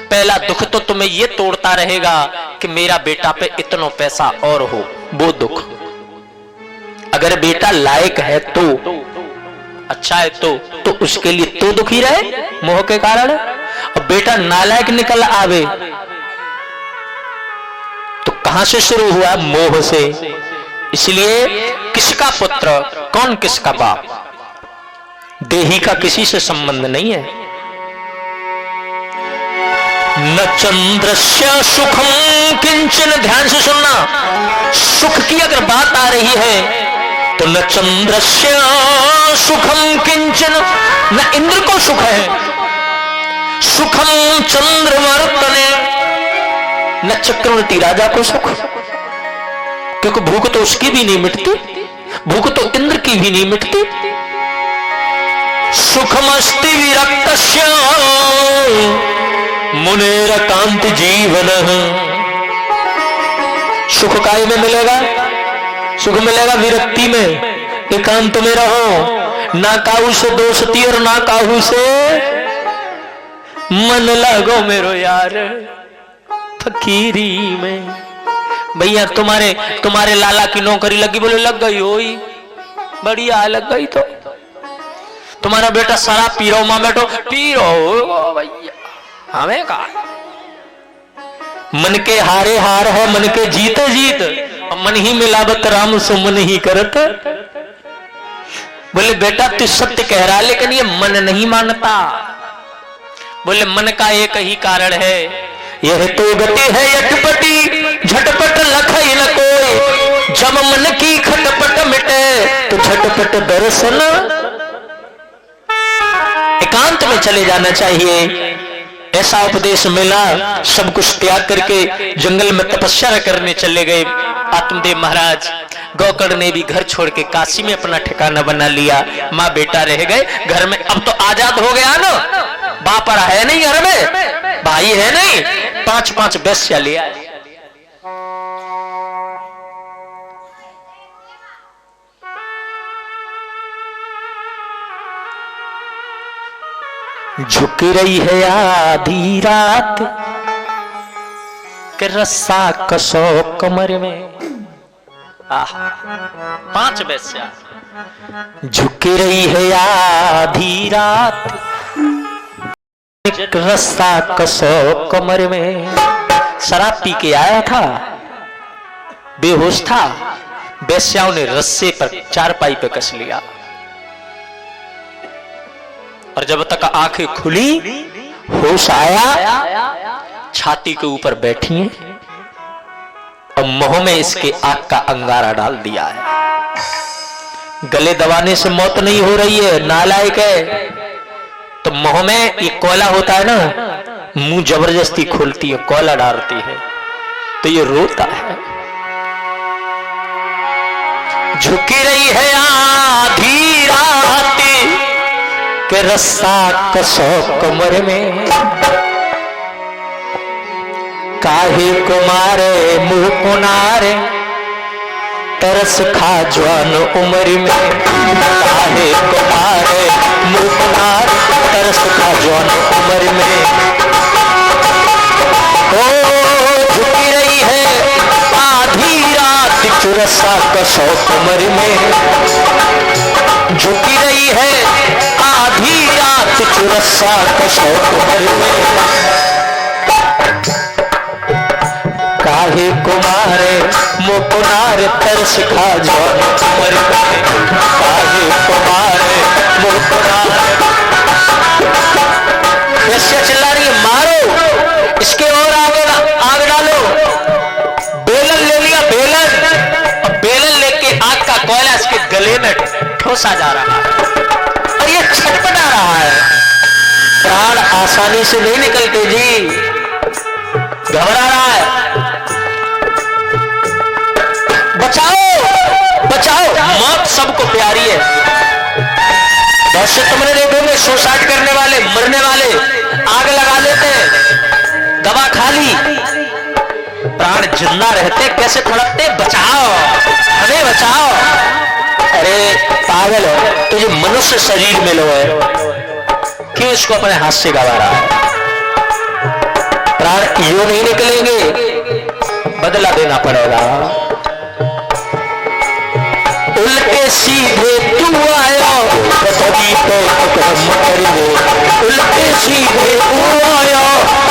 Speaker 2: पहला दुख तो तुम्हें ये तोड़ता रहेगा कि मेरा बेटा पे इतना पैसा और हो, वो दुख। अगर बेटा लायक है तो, अच्छा है तो उसके लिए तो दुखी रहे मोह के कारण। और बेटा नालायक निकल आवे तो कहां से शुरू हुआ? मोह से। इसलिए किसका पुत्र, कौन किसका बाप, देही का किसी से संबंध नहीं है। न चंद्रस्य सुखम किंचन, ध्यान से सुनना, सुख की अगर बात आ रही है तो न चंद्रस्य सुखम किंचन, न इंद्र को सुख है। सुखम चंद्रवर्तने, न चक्रवर्ती राजा को सुख, क्योंकि भूख तो उसकी भी नहीं मिटती, भूख तो इंद्र की भी नहीं मिटती। सुखमस्ति विरक्तस्य मुनेर कांति जीवन। सुख काय में मिलेगा? सुख मिलेगा विरक्ति में, एकांत में रहो, ना काहू से दोस्ती और ना काहू से मन लगो मेरो यार फकीरी में। भैया तुम्हारे लाला की नौकरी लगी, बोले लग गई होई, बढ़िया लग गई। तो तुम्हारा बेटा शराब पी रहा हो, मां बेटो पी रहा हो भैया, हमें कहा मन के हारे हार है, मन के जीते जीत, मन ही मिलावत राम सो मन ही करत। बोले बेटा तू सत्य कह रहा, लेकिन ये मन नहीं मानता। बोले मन का एक ही कारण है, यह तो गति है यटपटी, झटपट लखई न कोई। जब मन की खटपट मिटे तो झटपट दर्शन। एकांत में चले जाना चाहिए, ऐसा उपदेश मिला। सब कुछ त्याग करके जंगल में तपस्या करने चले गए आत्मदेव महाराज। गोकर्ण ने भी घर छोड़ के काशी में अपना ठिकाना बना लिया। माँ बेटा रह गए घर में। अब तो आजाद हो गया ना, बाप है नहीं घर में, भाई है नहीं, 5-5 वैश्या लिया। झुकी रही है आधी रात के रस्सा कसो कमर में। 5 वैश्या झुकी रही है आधी रात, रस्सा कसो कमर में। शराब पी के आया था, बेहोश था, वैश्याओं ने रस्से पर चारपाई पे कस लिया। और जब तक आंखें खुली होश आया, छाती के ऊपर बैठी हैं और मुंह में इसके आग का अंगारा डाल दिया है। गले दबाने से मौत नहीं हो रही है, नालायक है। तो मुंह में ये कोयला होता है ना, मुंह जबरदस्ती खोलती है, कोयला डालती है, तो ये रोता है। झुकी रही है आधी रात के रस्सा कसो कमर में, काहे कुमारे मुंह कुनारे तरस खा जवान उम्र में, काहे कुमारे मुंह कुनारे तरस खा जवान उम्र में। ओ झुकी रही है आधी रात चुरसा कसो कमर में, झुकी रही है आधी रात चुरसा कसो कमर में, काहे कुमारे मुकुनार तरस खा जवान उम्र में, काहे कुमारे मुकुनार। कैसे चिल्ला रही है, मारो इसके और आग डालो। बेलन ले लिया, बेलन, और बेलन लेके आग का कोयला इसके गले में ठोसा जा रहा है और ये छटपटा रहा है। प्राण आसानी से नहीं निकलते जी, घबरा रहा है। बचाओ बचाओ, मौत सबको प्यारी है। बहुत से तुमने देखोगे सुसाइड करने वाले, मरने वाले आग लगा लेते, दवा खा ली, प्राण जिंदा रहते कैसे तड़पते, बचाओ हमें बचाओ। अरे पागल है, तुझे मनुष्य शरीर में लो है, क्यों इसको अपने हाथ से गवा रहा है? प्राण यूं नहीं निकलेंगे, बदला देना पड़ेगा। उल्टे सीधे तू आया पृथ्वी पे कर्म करने, उल्टे सीधे तू आया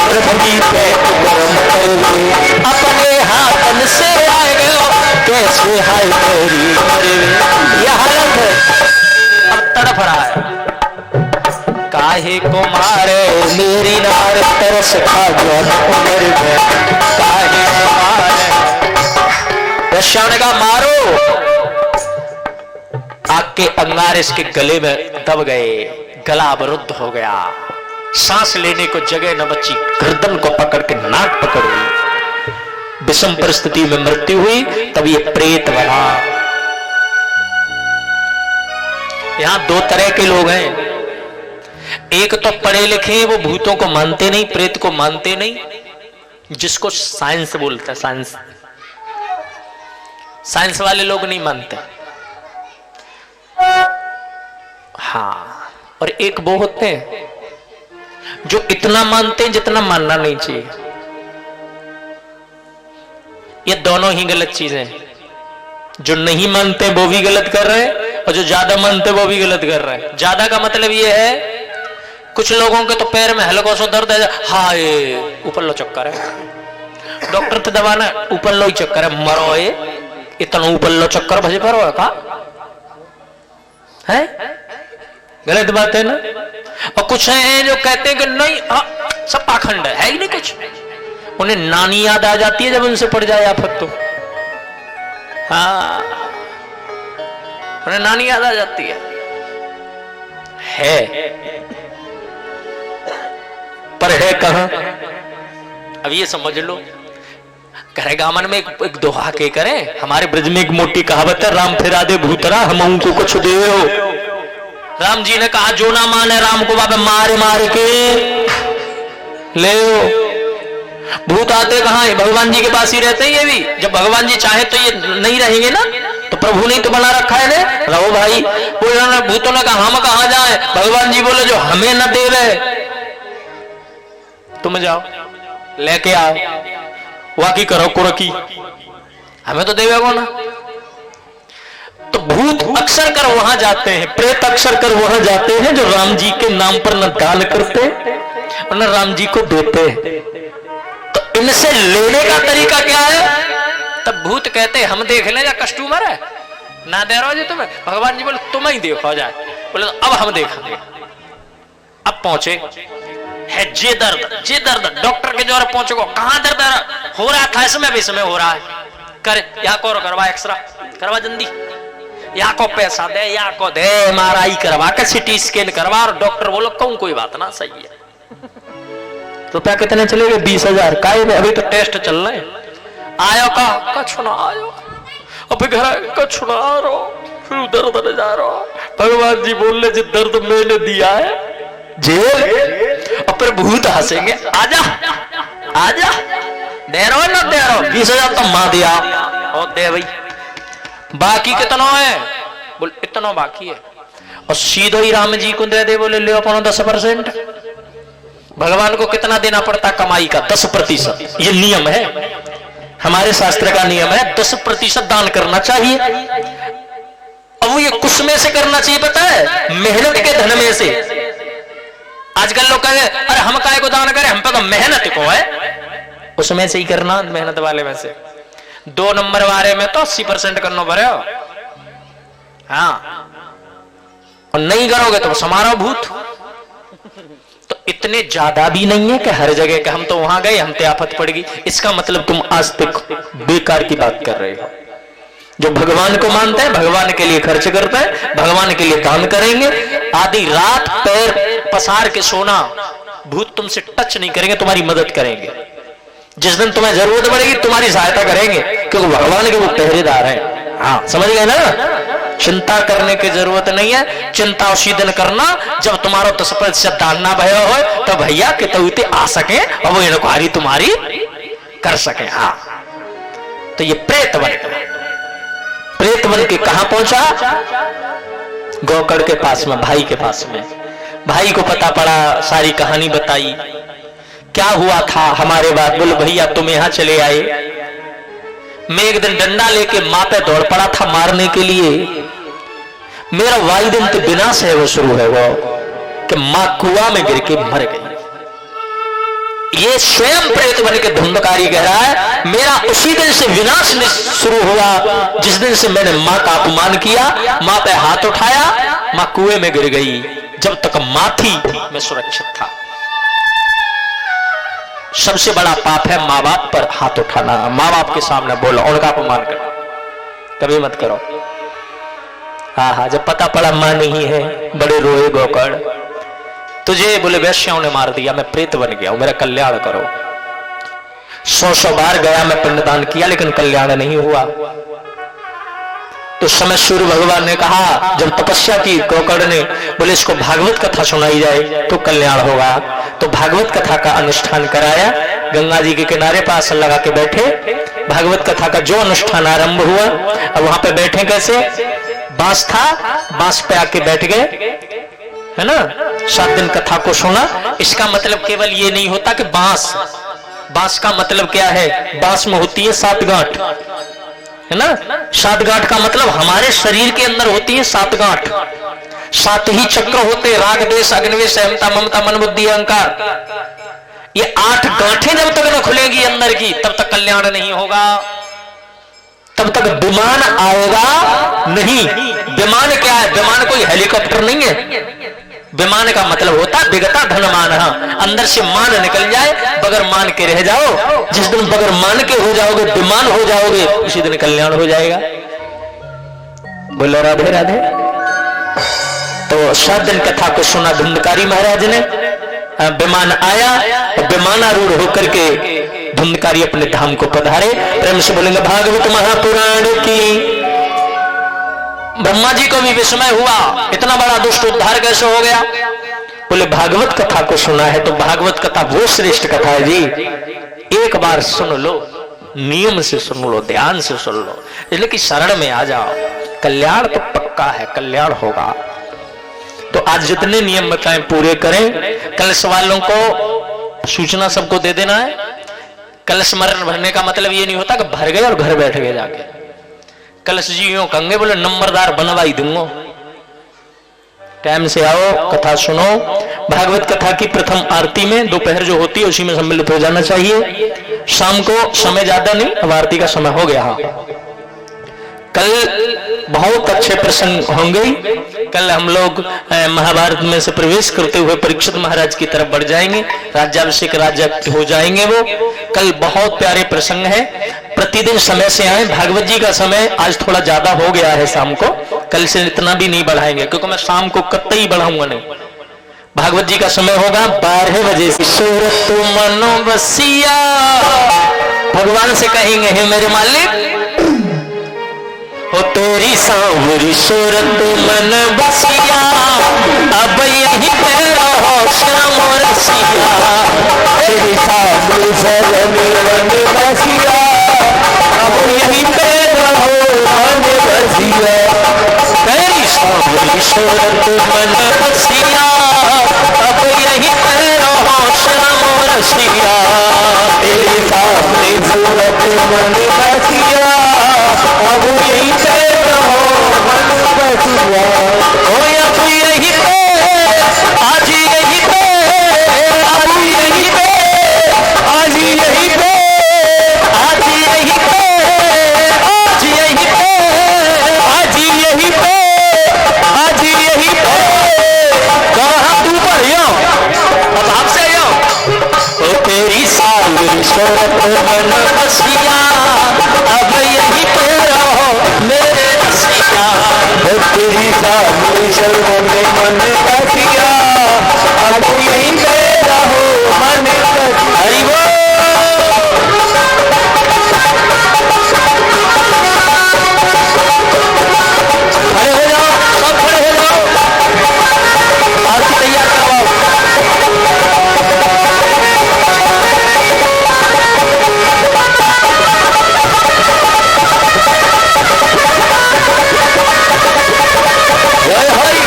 Speaker 2: पृथ्वी पे कर्म करने, अपने हाथन से आए गयो कैसे हाय तेरी मरे। यह हालत है, अब तड़फ रहा है। काहे को मारे मेरी नार तरस खा जवान उम्र में, काहे को मारे। रश्या ने कहा मारो, आग के अंगार इसके गले में दब गए, गला अवरुद्ध हो गया, सांस लेने को जगह न बची, गर्दन को पकड़ के नाक पकड़ हुई, विषम परिस्थिति में मृत्यु हुई। तब ये प्रेत बना। यहां दो तरह के लोग हैं, एक तो पढ़े लिखे, वो भूतों को मानते नहीं, प्रेत को मानते नहीं, जिसको साइंस बोलता है, साइंस। साइंस वाले लोग नहीं मानते। हाँ, और एक वो होते हैं जो इतना मानते हैं जितना मानना नहीं चाहिए। ये दोनों ही गलत चीजें हैं। जो नहीं मानते वो भी गलत कर रहे हैं, और जो ज्यादा मानते वो भी गलत कर रहे हैं। ज्यादा का मतलब ये है, कुछ लोगों के तो पैर में हल्का सा दर्द है, हाँ ये ऊपर लो चक्कर है, डॉक्टर तो दबाना ऊपर लो ही चक्कर है, मरो ये इतना ऊपर लो चक्कर भजे पर का है, गलत बात है ना। और कुछ हैं जो कहते हैं कि नहीं सब पाखंड है ही नहीं कुछ, उन्हें नानी याद आ जाती है जब उनसे पड़ जाए आफत तो। हाँ, उन्हें नानी याद आ जाती है पर है कहां। अब ये समझ लो, करे गामन में एक दोहा के करें, हमारे ब्रज में एक मोटी कहावत है, राम फिरा दे भूतरा हम उनको कुछ दे हो। राम जी ने कहा जो ना माने राम को बाबा मारे मारे के ले हो। भूत आते कहां है, भगवान जी के पास ही रहते हैं। ये भी जब भगवान जी चाहे तो ये नहीं रहेंगे ना, तो प्रभु ने तो बना रखा है ने, रहो भाई। भूतों ने कहा हम कहां जाए, भगवान जी बोले जो हमें न दे रहे तुम जाओ लेके आओ, वाकी करो कुरकी, हमें तो देवेगो ना। तो भूत अक्सर कर वहां जाते हैं, प्रेत अक्सर कर वहां जाते हैं जो राम जी के नाम पर न दान करते और न राम जी को देते। तो इनसे लेने का तरीका क्या है? तब भूत कहते हम देख ले, कस्टमर है ना दे रहा जी तुम्हें। भगवान जी बोले तुम ही देखो जाए, बोले अब हम देखेंगे। पहुंचे है जे दर्द डॉक्टर के द्वारा पहुंचे को कहां दर्द हो रहा था, इसमें भी इसमें हो रहा है, कर या को करवा एक्सरा करवा जल्दी, या को पैसा दे, या को दे MRI करवा के सीटी स्कैन करवा, और डॉक्टर बोलो कहूं कोई बात ना सही है। तो क्या कितने चले गए 20,000 का, अभी तो टेस्ट चल रहे हैं। आयो का छुना आयो, अभी घर का छुना रो, फिर उधर उधर जा रहा, भगवान जी बोल रहे जिस दर्द मैंने दिया है जेल, और फिर भूत हंसेंगे, आजा आजा, दे रहो ना दे रहो, 20,000 तो मां दिया, और दे भाई, बाकी कितना है, बोल इतना बाकी है, और सीधो ही राम जी को दे दे, बोले ले अपना 10%। भगवान को कितना देना पड़ता कमाई का? 10%। ये नियम है, हमारे शास्त्र का नियम है, 10% दान करना चाहिए। अब वो ये कुछ में से करना चाहिए पता है? मेहनत के धन में से। आजकल लोग कहे अरे हम काय को दान करें, हम पे तो मेहनत को है, उसमें से ही करना, मेहनत वाले में से। 2 नंबर वाले में तो 80% करना पड़े, हाँ, और नहीं करोगे तो समारो भूत। तो इतने ज्यादा भी नहीं है कि हर जगह के हम तो वहां गए हम पे आफत पड़ गई, इसका मतलब तुम आज तक बेकार की बात कर रहे हो। जो भगवान को मानते हैं, भगवान के लिए खर्च करते हैं, भगवान के लिए दान करेंगे, आधी रात पैर पसार के सोना, भूत तुमसे टच नहीं करेंगे, तुम्हारी मदद करेंगे। जिस दिन तुम्हें जरूरत पड़ेगी तुम्हारी सहायता करेंगे, क्योंकि भगवान के वो पहरेदार हैं। हाँ, समझ गए ना? चिंता करने की जरूरत नहीं है, चिंता उसी दिन करना जब तुम्हारा 10% दान ना भयो हो, तो भैया कितौते आ सके और वो इंक्वायरी तुम्हारी कर सके। हाँ, तो ये प्रेत बन के कहां पहुंचा? गौकड़ के पास में, भाई के पास में। भाई को पता पड़ा, सारी कहानी बताई, क्या हुआ था हमारे बाद। बोले भैया तुम यहां चले आए, मैं एक दिन डंडा लेके मां पे दौड़ पड़ा था मारने के लिए, मेरा वाहिदिन तो विनाश है वो शुरू है वो कि मां कुआं में गिर के मर गई। ये स्वयं प्रेत बन के धुंधकारी कह रहा है, मेरा उसी दिन से विनाश शुरू हुआ जिस दिन से मैंने मां का अपमान किया, मां पे हाथ उठाया, मां कुएं में गिर गई। जब तक मां थी मैं सुरक्षित था। सबसे बड़ा पाप है माँ बाप पर हाथ उठाना, माँ बाप के सामने बोलो, उनका अपमान करना कभी मत करो। हाँ, जब पता पड़ा मां नहीं है, बड़े रोए गौकड़, तुझे बोले वैश्याओं ने मार दिया, मैं प्रेत बन गया हूं, मेरा कल्याण करो। 100 बार गया मैं पिंडदान किया, लेकिन कल्याण नहीं हुआ। तो समय सूर्य भगवान ने कहा, जब तपस्या की गौकड़ ने, बोले इसको भागवत कथा सुनाई जाए तो कल्याण होगा। तो भागवत कथा का अनुष्ठान कराया, गंगा जी के किनारे पास लगा के बैठे, भागवत कथा का जो अनुष्ठान आरंभ हुआ। अब वहां पे बैठे कैसे? बांस था, बांस पे आके बैठ गए, है ना। 7 दिन कथा को सुना। इसका मतलब केवल ये नहीं होता कि बांस का मतलब क्या है? बांस में होती है 7 गांठ, है ना। 7 गांठ का मतलब हमारे शरीर के अंदर होती है 7 गांठ, 7 ही चक्र होते, राग द्वेष अग्निवेश सहमता ममता मन बुद्धि अहंकार। ये 8 गांठें जब तक न खुलेगी अंदर की, तब तक कल्याण नहीं होगा, तब तक विमान आएगा नहीं। विमान क्या है? विमान कोई हेलीकॉप्टर नहीं है। विमान का मतलब होता है विगता धन मान, अंदर से मान निकल जाए, बगैर मान के रह जाओ। जिस दिन बगैर मान के हो जाओगे, विमान हो जाओगे, उसी दिन कल्याण हो जाएगा। बोलो राधे राधे। तो 7 दिन कथा को सुना धुंधकारी महाराज ने, विमान आया, विमानारूढ़ होकर के धुंधकारी अपने धाम को पधारे। प्रेम से बोलेंगे भागवत महापुराण की। ब्रह्मा जी को भी विस्मय हुआ, इतना बड़ा दुष्ट उद्धार कैसे हो गया? बोले भागवत कथा को सुना है तो भागवत कथा वो श्रेष्ठ कथा है जी, एक बार सुन लो, नियम से सुन लो, ध्यान से सुन लो, इसलिए कि शरण में आ जाओ, कल्याण तो पक्का है, कल्याण होगा। तो आज जितने नियम बताएं पूरे करें। कलश वालों को सूचना सबको दे देना है। कलश मरण भरने का मतलब ये नहीं होता कि भर गए और घर बैठ गए जाके। कलश जी यूं कहेंगे, बोले नंबरदार बनवाई दूंगा, टाइम से आओ, कथा सुनो। भागवत कथा की प्रथम आरती में दोपहर जो होती है उसी में सम्मिलित हो जाना चाहिए। शाम को समय ज्यादा नहीं, अब आरती का समय हो गया। हाँ, कल बहुत अच्छे प्रसंग होंगे। कल हम लोग महाभारत में से प्रवेश करते हुए परीक्षित महाराज की तरफ बढ़ जाएंगे, राज्याभिषेक राजा हो जाएंगे वो। कल बहुत प्यारे प्रसंग है, प्रतिदिन समय से आए। भागवत जी का समय आज थोड़ा ज्यादा हो गया है शाम को, कल से इतना भी नहीं बढ़ाएंगे क्योंकि मैं शाम को कतई बढ़ाऊंगा नहीं। भागवत जी का समय होगा 12 बजे से। सूरत मनो बसिया, भगवान से कहेंगे हे मेरे मालिक हो तेरी सांवरी सूरत मन बसिया, अब यही पे रहो श्याम रसिया। तेरी सांवरी सूरत मन बसिया, अब यही पे रहो मन बसिया। तेरी सांवरी सूरत मन बसिया, अब यही पे रहो श्याम रसिया। तेरी सांवरी सूरत मन बसिया, अब यही पे रहो मन बसिया। ओ अब यही पे, आज यही पे, आज यही पे, आज यही पे, आज यही पे, आज यही पे, आज यही पे, आज यही पे। कहाँ तू बढ़िया, अब आपसे आया। ओ तेरी सांवरी सूरत मन बसिया, अब यही पे रहो मेरे रसिया। तेरी सांवरी सूरत मन बसिया, अब यही पे रहो मन बसिया। हरि बोल। खड़े हो जाओ, सब खड़े हो जाओ, आरती तैयार करवाओ। जय हरि।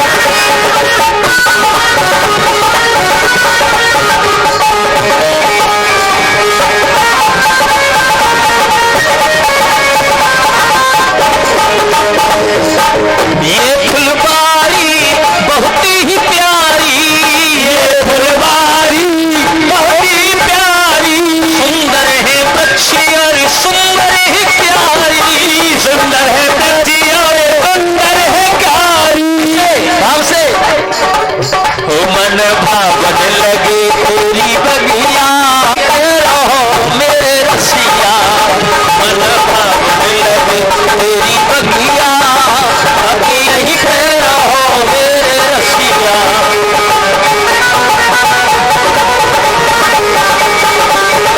Speaker 2: ये फुलबारी बहुत ही प्यारी, ये फुलबारी बहुत ही प्यारी। सुंदर है बच्ची और सुंदर है प्यारी, सुंदर है बच्ची और सुंदर है प्यारी। भाव से हो मन भावन लगे तेरी बगिया, रहो मेरे रसिया। मन भावन लगे तेरी बगिया, अब यही पे रहो मेरे रसिया।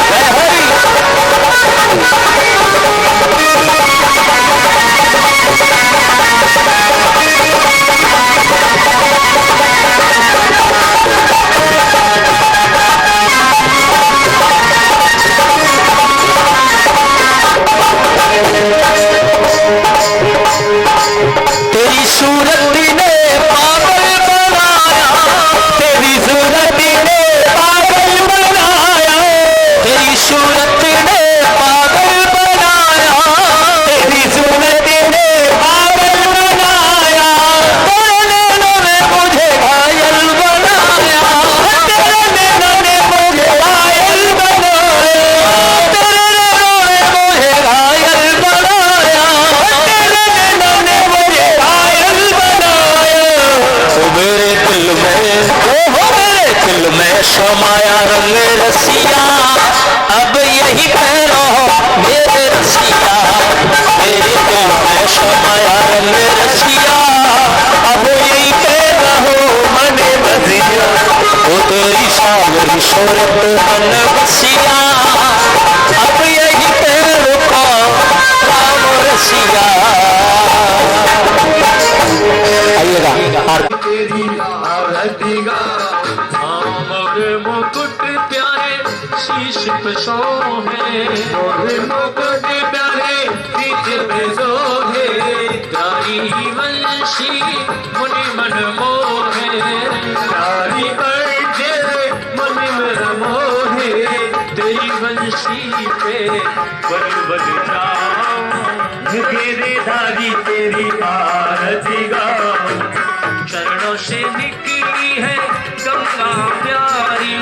Speaker 2: जय हरि। तेरी सूरत ने पागल बनाया, तेरी सूरत ने पागल बनाया, तेरी सूरत ने पागल बनाया, तेरी सूरत ने पागल बनाया। तेरे नैनों ने मुझे घायल बनाया, तेरे नैनों ने मुझे घायल बनाया, तेरे नैनों ने मुझे घायल बनाया, तेरे नैनों ने मुझे घायल बनाया। मेरे दिल में, हो मेरे दिल में समाया रंग रसिया, अब यही पे रहो मेरे रसिया। मेरे दिल में समाया रंग रसिया, अब यही पे रहो मन बसिया। ओ तेरी सांवरी सूरत मन बसिया, अब यही पे रुको राम रसिया। आइएगा
Speaker 3: तेरी आरती गा, मोरे मुकुट प्यारे शीश पे सोहे, मोरे मुकुट प्यारे शीश पे सोहे। गारी वंशी मुनि मन मोहे, गारी वंशी मुनि मन मोहे। तेरी वंशी पे बल बल जाऊं, गिरधारी तेरी आरती गाऊं। चरणों से निकली है गंगा प्यारी,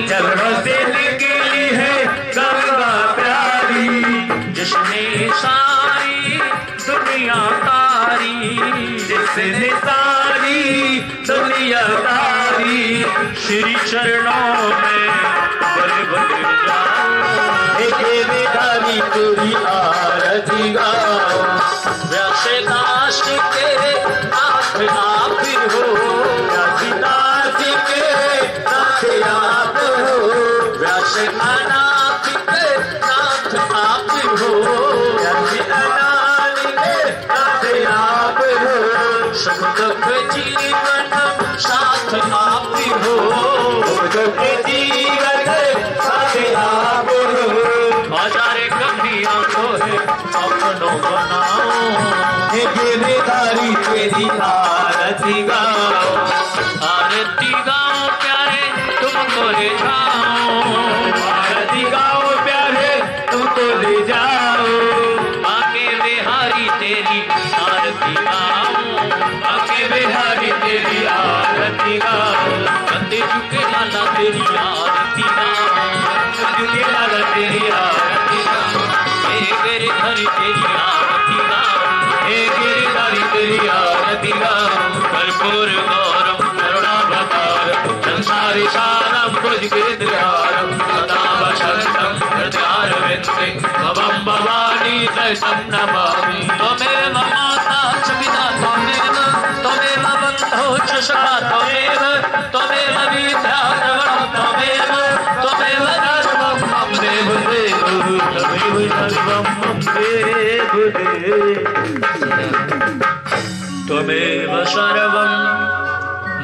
Speaker 3: चरणों से निकली है गंगा प्यारी। जिसने सारी दुनिया जिसने सारी दुनियादारी श्री चरणों में बड़े बड़े जाओ। गिरधारी तेरी आरती गाओ।
Speaker 1: व्यासदास के नाथ आप हो,
Speaker 3: व्यासदास के नाथ आप हो,
Speaker 1: व्यासनाथ के नाथ आप हो,
Speaker 3: व्यासनाथ के नाथ आप हो,
Speaker 1: सुख दुख जीवन साथ आप हो,
Speaker 3: दुख जीवन साथ आप हो।
Speaker 1: हजारे कभी आंखों है अपनों बनाओ।
Speaker 3: गिरधारी तेरी आरती गाओ।
Speaker 1: आरती गाओ प्यारे तुमको ले जाओ,
Speaker 3: आरती गाओ प्यारे तुमको ले जाओ।
Speaker 1: आके बिहारी तेरी आरती गाओ,
Speaker 3: आके बिहारी तेरी आरती गाओ।
Speaker 1: कंधे झुके लाला तेरी आरती गाओ,
Speaker 3: झुके लाला तेरी आरती गाओ।
Speaker 1: हे गिरधारी तेरी आरती गाओ,
Speaker 3: हे गिरधारी तेरी आरती गाओ।
Speaker 1: कर्पूर गौरव
Speaker 3: करुणावतार संसारी सारं भुजगेन्द्रहारं सदा वसन्तं हृदयारविन्दे भवं भवानी दशं नमामि।
Speaker 1: त्वमेव माता च पिता त्वमेव, त्वमेव बन्धो च सखा त्वमेव, त्वमेव विद्या द्रवणं त्वमेव, त्वमेव सर्वं मम देव देव,
Speaker 3: तमेव सर्वं मम देव देव।
Speaker 1: त्वमेव सर्वं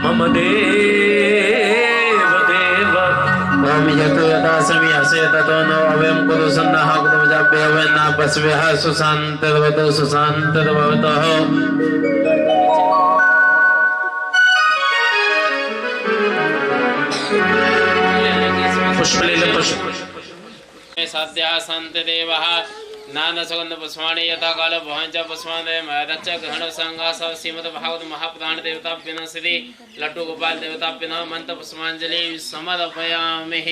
Speaker 1: मम देव देव।
Speaker 4: ओम यतो यथा समीयसे ततो नो अवयं कुरु सन्नः कुरु जाप्य अवयना पस्व्यः सुशान्तर्वतो सुशान्तर्वतः।
Speaker 1: पुष्प ले लो पुष्प। सद्यः सन्त देवः नाना सुगंध पुष्पाणि यथा काल भवंच पुष्पाणि मदच्च ग्रहण संगा सब श्रीमद् भागवत महाप्रधान देवताभ्यो नमः श्री लड्डू गोपाल देवताभ्यो नमः मंत्र पुष्पांजलि समर्पयामि।